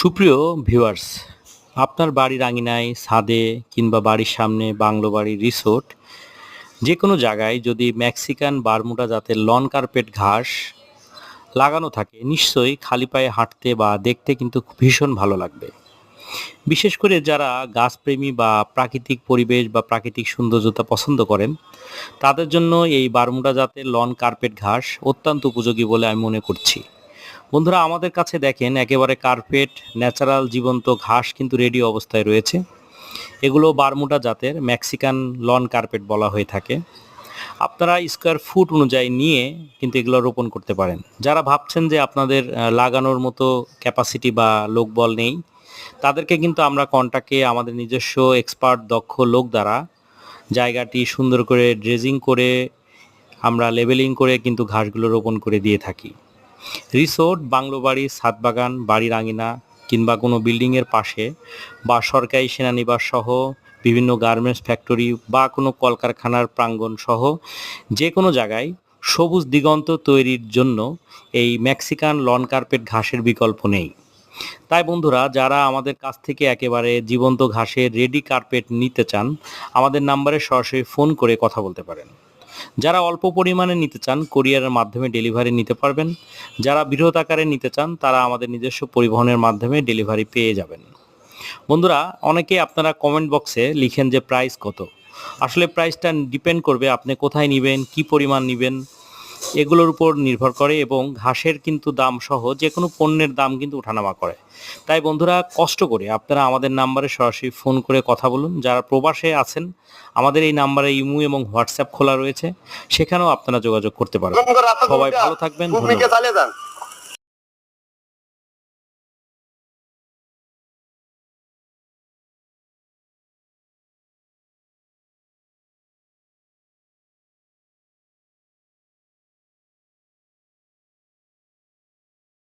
সুপ্রিয় ভিউয়ার্স, আপনার বাড়ির আঙিনায়, ছাদে কিংবা বাড়ির সামনে বাংলো বাড়ি, রিসোর্ট যে কোনো জায়গায় যদি মেক্সিকান বারমুডা জাতের লন কার্পেট ঘাস লাগানো থাকে, নিশ্চয়ই খালি পায়ে হাঁটতে বা দেখতে কিন্তু ভীষণ ভালো লাগবে। বিশেষ করে যারা গাছপ্রেমী বা প্রাকৃতিক পরিবেশ বা প্রাকৃতিক সৌন্দর্যতা পছন্দ করেন, তাদের জন্য এই বারমুডা জাতের লন কার্পেট ঘাস অত্যন্ত উপযোগী বলে আমি মনে করছি। বন্ধুরা, আমাদের কাছে দেখেন একেবারে কার্পেট ন্যাচারাল জীবন্ত ঘাস কিন্তু রেডি অবস্থায় রয়েছে। এগুলো বারমুডা জাতের মেক্সিকান লন কার্পেট বলা হয়ে থাকে। আপনারা স্কোয়ার ফুট অনুযায়ী নিয়ে কিন্তু এগুলো রোপণ করতে পারেন। যারা ভাবছেন যে আপনাদের লাগানোর মতো ক্যাপাসিটি বা লোকবল নেই, তাদেরকে কিন্তু আমরা কন্টাক্টে আমাদের নিজস্ব এক্সপার্ট দক্ষ লোক দ্বারা জায়গাটি সুন্দর করে ড্রেজিং করে আমরা লেবেলিং করে কিন্তু ঘাসগুলো রোপণ করে দিয়ে থাকি। রিসোর্ট, বাংলো বাড়ি, ছাদ বাগান, বাড়ির আঙিনা কিংবা কোনো বিল্ডিংয়ের পাশে বা সরকারি সেনানিবাস সহ বিভিন্ন গার্মেন্টস ফ্যাক্টরি বা কোনো কলকারখানার প্রাঙ্গণ সহ যে কোনো জায়গায় সবুজ দিগন্ত তৈরির জন্য এই মেক্সিকান লন কার্পেট ঘাসের বিকল্প নেই। তাই বন্ধুরা, যারা আমাদের কাছ থেকে একেবারে জীবন্ত ঘাসের রেডি কার্পেট নিতে চান, আমাদের নাম্বারে সরাসরি ফোন করে কথা বলতে পারেন। যারা অল্প পরিমাণে নিতে চান, কোরিয়ারের মাধ্যমে ডেলিভারি নিতে পারবেন। যারা বৃহৎ আকারে নিতে চান, তারা আমাদের নিজস্ব পরিবহনের মাধ্যমে ডেলিভারি পেয়ে যাবেন। বন্ধুরা, অনেকে আপনারা কমেন্ট বক্সে লিখেন যে প্রাইস কত। আসলে প্রাইসটা ডিপেন্ড করবে আপনি কোথায় নেবেন, কি পরিমাণ নেবেন, এগুলোর উপর নির্ভর করে এবং ঘাসের কিন্তু দাম সহ যে কোনো পণ্যের দাম কিন্তু ওঠানামা করে। তাই বন্ধুরা, কষ্ট করে আপনারা আমাদের নাম্বারে সরাসরি ফোন করে কথা বলুন। যারা প্রবাসে আছেন, আমাদের এই নাম্বারে ইমো এবং হোয়াটসঅ্যাপ খোলা রয়েছে, সেখানেও আপনারা যোগাযোগ করতে পারবেন। সবাই ভালো থাকবেন, ধন্যবাদ।